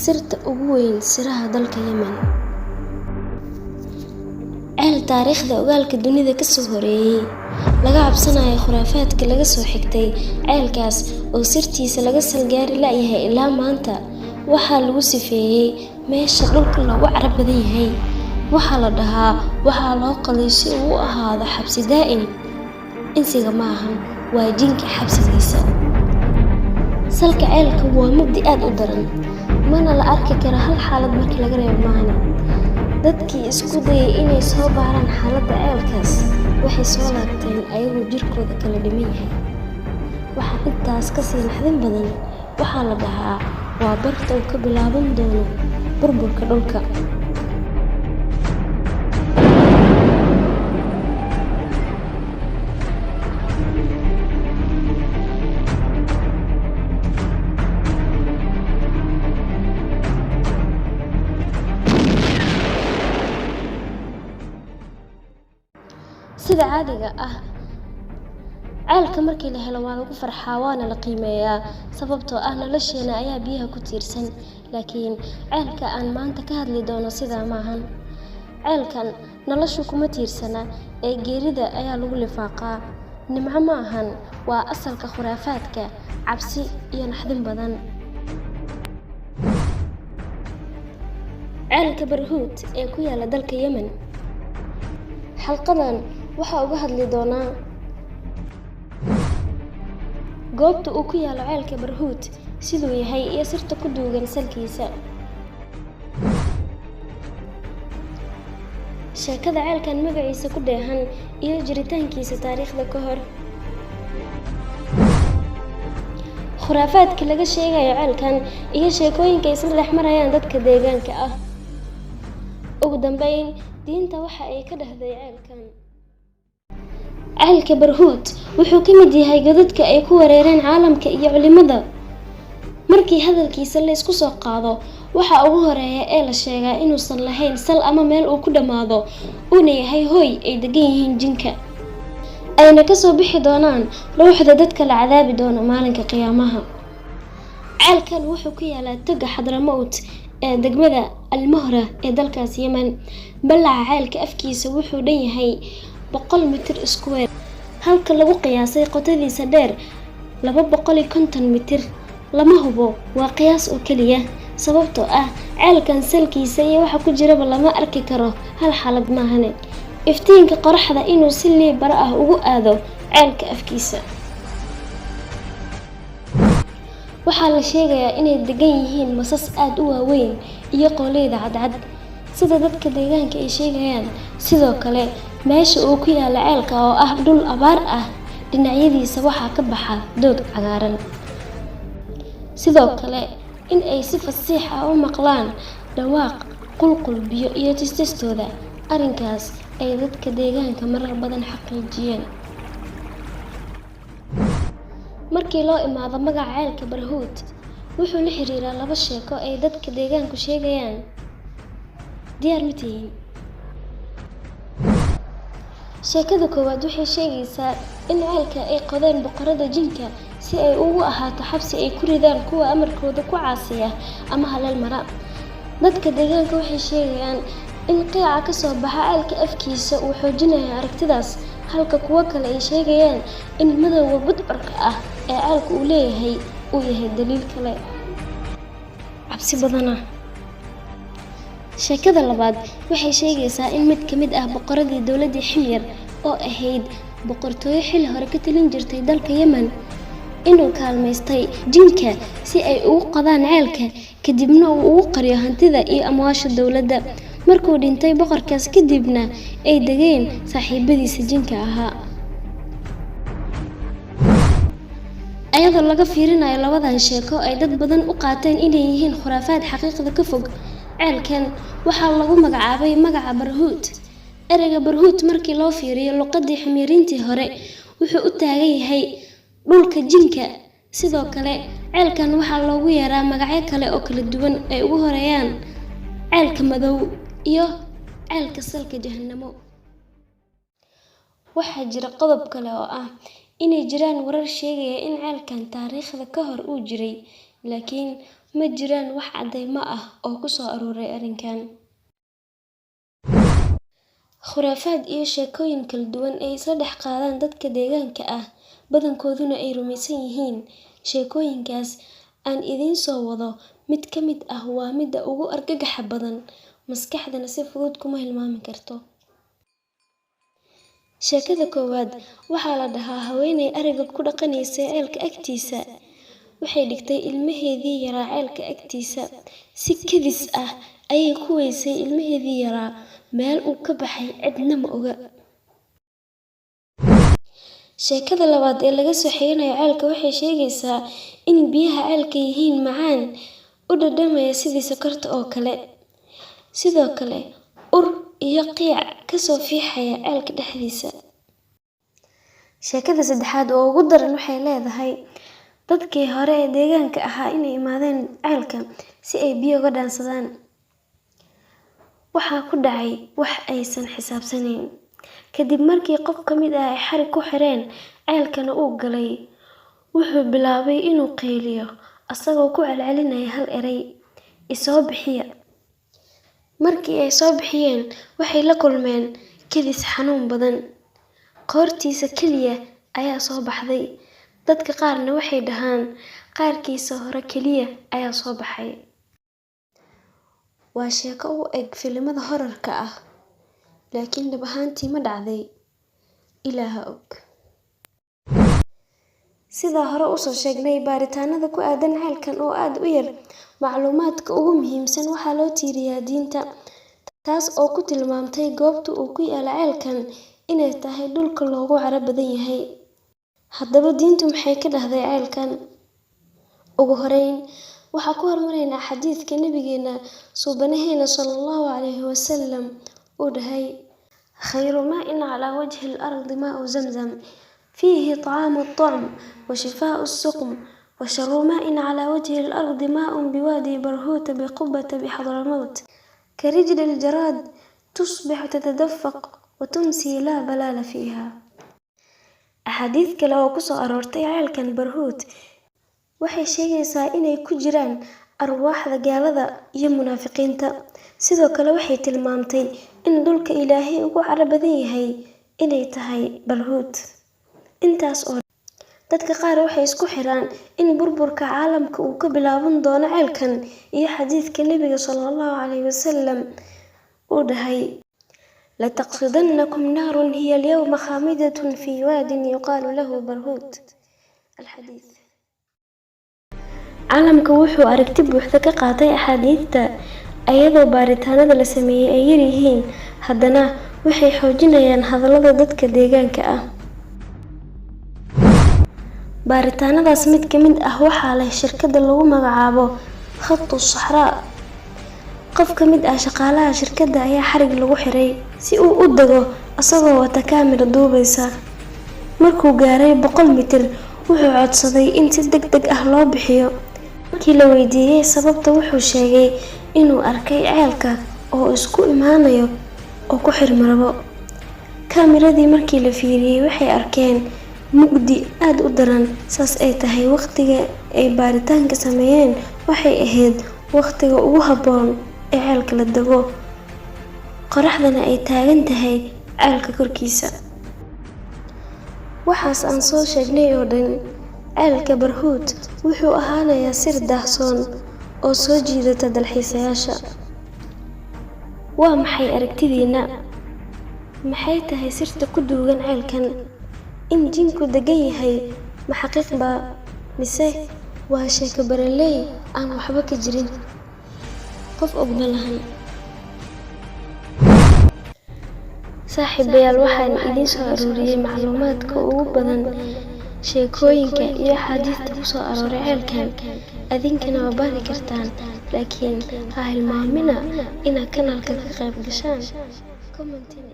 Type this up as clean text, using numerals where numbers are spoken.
Sirta ugu weyn siraha dalka Yemen. Ceel taariikhda ogaalka dunida ka soo horeeyay laga cabsanayo khuraafaadka laga soo xigtay ceelkaas oo sirtiisa laga salgaari laayahay ilaa maanta waxaa lagu sifeeyay meesha dhulka lagu carab badan yahay waxaa la dhahaa waxaa loo qalay si uu u ahaado xabsi daa'im insiga maahan waa jinka xabsigiisa salka ceelka waa mugdi aad u daran mana la arki karo hal xaalad markii laga reebo maahane dadkii isku dayay inay soo baaraan xaaladda ceelkaas waxay soo laabteen ayagoo jirkooda kala dhiman yahay waxa intaas ka sii naxdin badan waxaa la dhahaa waa barta uu ka bilaaban doono burburka dhulka sida caadiga ah ceelka markii la helo waa lagu farxaa waana la qiimeeyaa sababtoo ah nolosheena ayaa biyaha ku tiirsan laakiin ceelka aan maanta ka hadli doono sidaa maahan ceelkan noloshu kuma tiirsana ee geerida ayaa lagu lifaaqaa nimco ma ahan waa asalka khuraafaadka cabsi iyo naxdin badan ceelka Barhuut ee ku yaala dalka Yemen xalqadan waxaa uga hadli doonaa goobta uu ku yaalo ceelka Barhuut siduu yahay iyo sirta ku duugan salkiisa sheekada ceelkan magaciisa ku dheehan iyo jiritaankiisa taariikhda ka hor khuraafaadka laga sheegayo ceelkan iyo sheekooyinka ay isla dhex marayaan dadka deegaanka ah ugu dambeyn diinta waxa ay ka dhahday ceelkan ceelka Barhuut wuxuu ka mid yahay godadka ay ku wareereen caalamka iyo culimada markii hadalkiisa la isku soo qaado waxa ugu horeeya ee la sheegaa inuusan lahayn sal ama meel uu ku dhamaado uuna yahay hooy ay degan yihiin jinka ayna ka soo bixi doonaan ruuxda dadka la cadaabi doono maalinka qiyaamaha ceelkan wuxuu ku yaalaa toga Xadramawt ee degmada Al-Mohra ee dalkaas Yemen balaca ceelka afkiisa wuxuu dhan yahay 100 mitir square halka lagu qiyaasay qotadiisa dheer 250 mitir lama hubo waa qiyaas oo kaliya sababtoo ah ceelkan salkiisa iyo waxa ku jiraba lama arki karo hal xaalad maahane iftiinka qoraxda inuu si liibar ah ugu aado ceelka afkiisa waxaa la sheegayaa inay degan yihiin masas aad u waaweyn iyo qoolleyda cadcad sida dadka deegaanka ay sheegayaan sidoo kale meesha uu ku yaalo ceelka oo ah dhul abaar ah dhinacyadiisa waxaa ka baxa doog cagaaran sidoo kale in ay si fasiix ah u maqlaan dhawaaq qulqul biyo iyo tistooda arrinkaas ay dadka deegaanka marar badan xaqiijiyeen markii loo imaado magaca ceelka Barhuut wuxuu la xiriiraa laba sheeko ay dadka deegaanku sheegayaan diyaar ma tihiin sheekada koowaad waxay sheegaysaa in ceelka ay qodeen boqorada jinka si ay ugu ahaato xabsi ay ku ridaan kuwa amarkooda ku caasiya ama halal mara dadka deegaanka waxay sheegayaan in qiica ka soo baxa ceelka afkiisa uu xoojinayo aragtidaas halka kuwa kale ay sheegayaan in madowga gudbarka ah ee ceelku uu leeyahay uu yahay daliil kale cabsi badana sheekada labaad waxay sheegaysaa in mid ka mid ah boqoradii dawladda Ximyar oo ahayd boqortooyo xil hore ka talin jirtay dalka Yemen inuu kaalmaystay jinka si ay ugu qodaan ceelka kadibna uu ugu qariyo hantida iyo amwaasha dawladda markuu dhintay boqorkaas kadibna ay dageen saaxiibadiisa jinka ahaa ayadoo laga fiirinayo labadan sheeko ay dad badan u qaateen inay yihiin khuraafaad xaqiiqda ka fog ceelkan waxaa lagu magacaabay magaca Barhuut ereyga Barhuut markii loo fiiriyo luqadii ximyariintii hore wuxuu u taagan yahay dhulka jinka sidoo kale ceelkan waxaa loogu yeeraa magacyo kale oo kala duwan ay ugu horeeyaan ceelka madow iyo ceelka salka jahannamo waxaa jira qodob kale oo ah inay jiraan warar sheegaya in ceelkan taariikhda ka hor uu jiray laakiin ma jiraan wax caddeymo ah oo ku soo arooray arrinkan. Khuraafaad iyo sheekooyin kala duwan ay isla dhex qaadaan dadka deegaanka ah, badankooduna ay rumaysan yihiin. Sheekooyinkaas aan idiin soo wado mid ka mid ah waa midda ugu argagaxa badan, maskaxdana si fudud kuma hilmaami karto. Sheekada koowaad waxaa la dhahaa haweeney ariga ku dhaqanaysay ceelka agtiisa. Waxay dhigtay ilmaheedii yaraa ceelka agtiisa. Si kedis ah ayay ku weysay ilmaheedii yaraa, meel uu ka baxay cidna ma oga. Sheekada labaad ee laga soo xiganayo ceelka waxay sheegaysaa in biyaha ceelka yihiin macaan, u dhadhamaya sidii sokorta oo kale. Sidoo kale, ur iyo qiic ka soo fiixaya ceelka dhexdiisa. Sheekada saddexaad oo ugu daran waxay leedahay dadkii hore ee deegaanka ahaa inay imaadeen ceelka si ay biyo uga dhaansadaan. Waxaa ku dhacay wax aysan xisaabsanayn. Kadib markii qof ka mid ah ay xarig ku xireen, ceelkana uu galay, wuxuu bilaabay inuu qayliyo asagoo ku celcelinaya hal eray: "Isoo bixiya." Markii ay soo bixiyeen, waxay la kulmeen kedis xanuun badan. Qoortiisa keliya ayaa soo baxday. Dadka qaarna waxay dhahaan qaarkiisa hore keliya ayaa soo baxay. Waa sheeko u eg filimada horarka ah, laakiin dhab ahaantii ma dhacday. Ilaaha og. Sidaa hore u soo sheegnay, baaritaanada ku aadan ceelkan oo aad u yar, macluumaadka ugu muhiimsan waxaa loo tiiriyaa diinta, taas oo ku tilmaamtay goobta uu ku yaala ceelkan inay tahay dhulka loogu caro badan yahay. Haddaba diintu maxay ka dhahday ceelkan? Ugu horeyn, waxaa ku hormaraynaa xadiidka nabigeena suubanaheena sallallahu alayhi wasallam uu dhahay: "Khayru maa'in calaa wajhi al-ardi maa'u zamzam, fiihi طعام الطعم وشفاء السقم، وشر ماء على وجه الأرض ماء بوادي برهوت بقبة بحضرموت، كرجل الجراد تصبح تتدفق وتمسي لا بلال فيها." أحاديث kale oo ku soo aroortay ceelkan Barhuut waxay sheegaysaa inay ku jiraan arwaaxda gaalada iyo munaafiqiinta. Sidoo kale waxay tilmaamtay in dhulka Ilaahay ugu caro badan yahay inay tahay Barhuut. Intaas oo dadka qaar waxay isku xiraan in burburka caalamka uu ka bilaaban doono ceelkan iyo xadiidka nabiga sallallahu alayhi wasallam uu dhahay: "لتقصدنكم نار هي اليوم خامدة في واد يقال له برهوت." الحديث. caalamka wuxuu aragti buuxda ka qaatay axaadiidta, ayadoo baaritaanada la sameeyey ay yar yihiin, haddana waxay xoojinayaan hadallada dadka deegaanka ah. Baaritaanadaas mid ka mid ah waxaa leh shirkadda lagu magacaabo Khatu Sahraa. Qof ka mid ah shaqaalaha shirkadda ayaa xarig lagu xiray si uu u dago asagoo wata kaamiro duubaysa. Markuu gaaray 100 mitir, wuxuu codsaday in si degdeg ah loo bixiyo. Markii la weydiiyey sababta, wuxuu sheegay inuu arkay ceelka oo isku imaanayo oo ku xirmarabo. Kaamiradii markii la fiiriyey waxay arkeen mugdi aad u daran. Saas ay tahay, waqtiga ay baaritaanka sameeyeen waxay ahayd waqtiga ugu habboon ee ceelka la dago, qoraxdana ay taagan tahay ceelka korkiisa. Waxaas aan soo sheegnay oo dhan, ceelka Barhuut wuxuu ahaanayaa sir daahsoon oo soo jiidata dalxiisayaasha. Waa maxay aragtidiina? Maxay tahay sirta ku duugan ceelkan? In jinku degan yahay ma xaqiiq baa, mise waa sheeko bareley aan waxba ka jirin? Qof og ma lahan. Saaxiibayaal, waxaan idiin soo aruuriyey macluumaadka ugu badan, sheekooyinka iyo axaadiista ku soo arooray ceelkan. Adinkana waa baari kartaan, laakiin ha hilmaamina inaad kanaalka ka qayb gashaan. Commentina